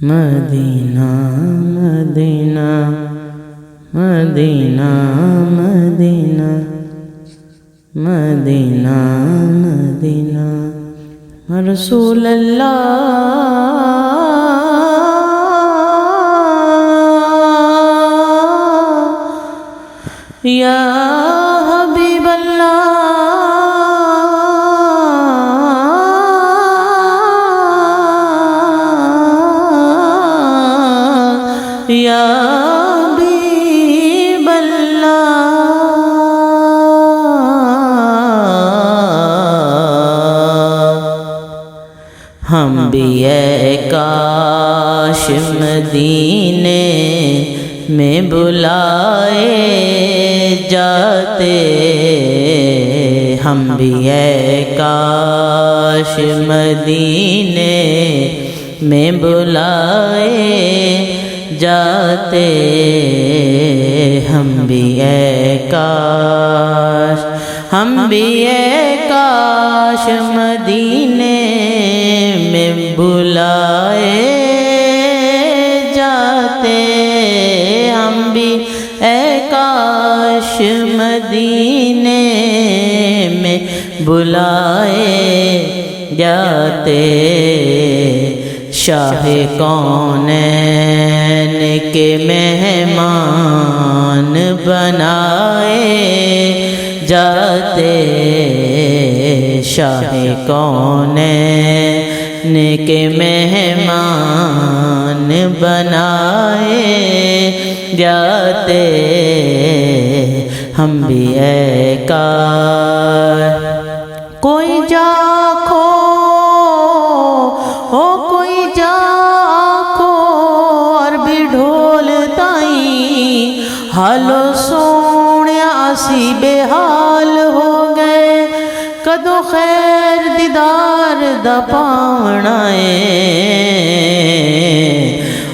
مدینہ مدینہ مدینہ مدینہ مدینہ مدینہ رسول اللہ یا حبیب اللہ یا حبیب اللہ ہم بھی اے کاش مدینے میں بلائے جاتے، ہم بھی اے کاش مدینے میں بلائے جاتے، ہم بھی اے کاش، ہم بھی اے کاش مدینے میں بلائے جاتے، ہم بھی اے کاش مدینے میں بلائے جاتے، شاہ کونین کے مہمان بنائے جاتے، شاہ کونین کے مہمان بنائے جاتے، ہم بھی اے کاش کوئی جا کھو ہو، کوئی جا کھو اور بھی ڈھول تائیں، حالو سونیا اسی بے حال ہو گئے، کدو خیر دیدار دا پاونا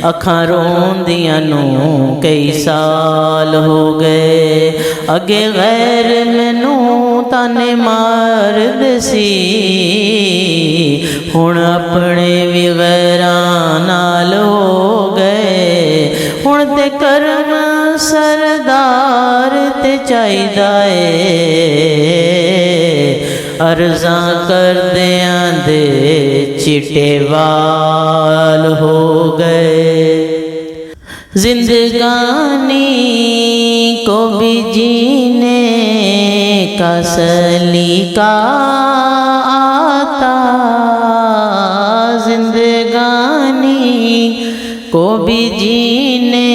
اکھاں روندیاں نوں کئی سال ہو گئے، اگے غیر مینوں تانے مارد سی، ہن اپنے بھی غیراں نال ہو گئے، ہن تے کرم سردار تے چاہیدا اے، عرضاں کردیاں دے چٹے وال ہو گئے، زندگانی کو بھی جینے کا سلیقہ آتا، زندگانی کو بھی جینے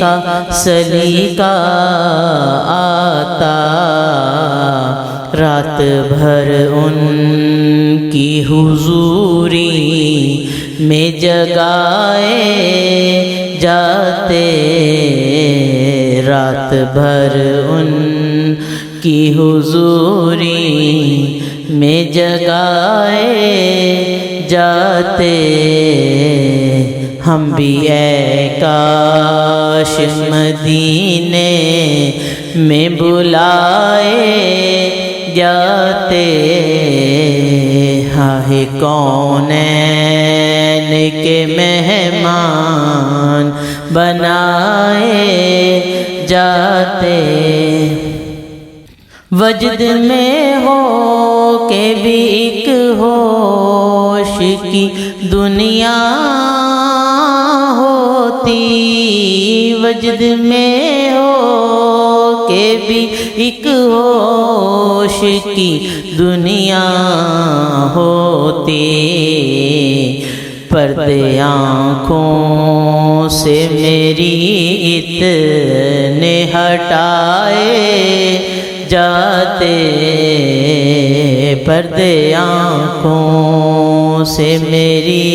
کا سلیقہ آتا، رات بھر ان کی حضوری میں جگائے جاتے، رات بھر ان کی حضوری میں جگائے جاتے، ہم بھی اے کاش مدینے میں بلائے جاتے، ہاں کونین کے مہمان بنائے جاتے، وجد میں ہو کے بھی ایک ہوش کی دنیا ہوتی، وجد میں ہو کے بھی ایک ہوش کی دنیا ہوتی، پردے آنکھوں سے میری اتنے ہٹائے جاتے، پردے آنکھوں سے میری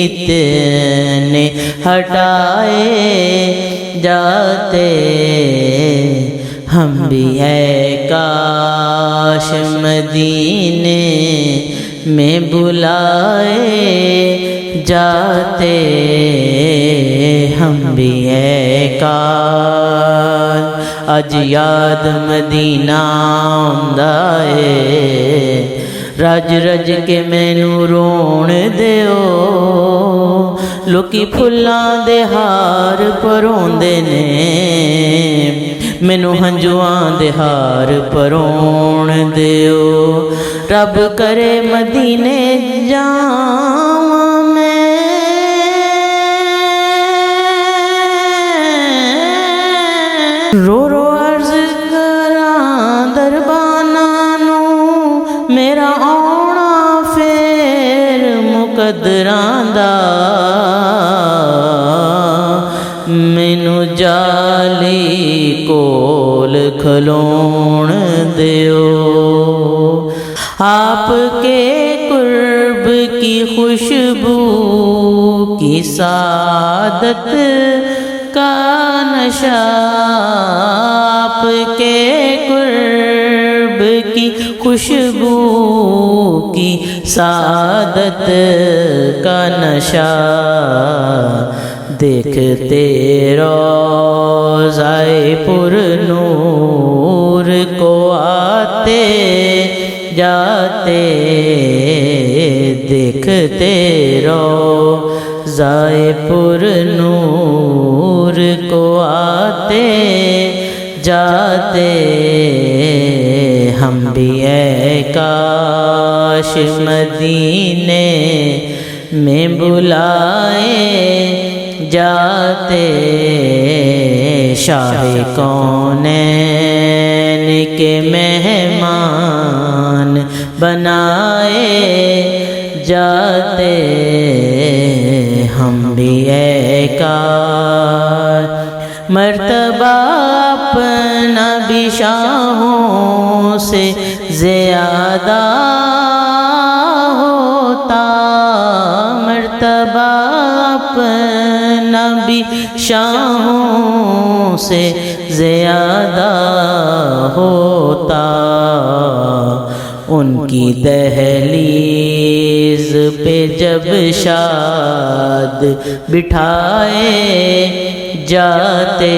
اتنے ہٹائے جاتے، ہم بھی اے کاش مدینے میں بلائے جاتے، ہم بھی اے کاش اج یاد مدینہ آندا اے، رج رج کے مینوں رون دیو لوکی پھلاں دے ہار پروندے نے مینوں ہنجواں دے ہار پرون دیو رب کرے مدینے جاواں میں رو رو عرض کراں درباناں نوں میرا آنا پھر مقدراں دا مینوں جالی کول کھلون دیو آپ کے قرب کی خوشبو کی سعادت کا نشہ آپ کے قرب کی خوشبو کی سعادت کا نشہ دیکھتے روضہ پر نور کو آتے جاتے دیکھتے روضہ پر نور کو آتے جاتے ہم بھی اے کاش مدینے میں بلائے جاتے شاہ کونین کے مہمان بنائے جاتے ہم بھی اے کاش مرتبہ اپنا بھی شاہوں سے زیادہ ہوتا مرتبہ اپنا بھی شاہوں سے زیادہ ہوتا ان کی دہلیز پہ جب شاد بٹھائے جاتے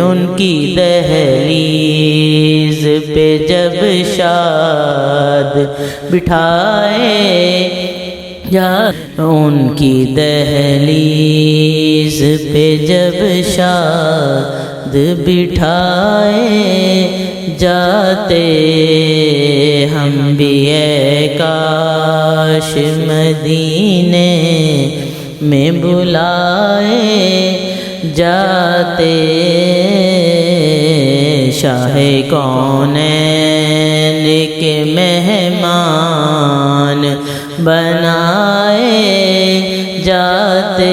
ان کی دہلیز پہ جب شاد بٹھائے ان کی دہلیز پہ جب شاد بٹھائے جاتے ہم بھی اے کاش مدینے میں بلائے جاتے شاہ کونین کے مہمان بنائے جاتے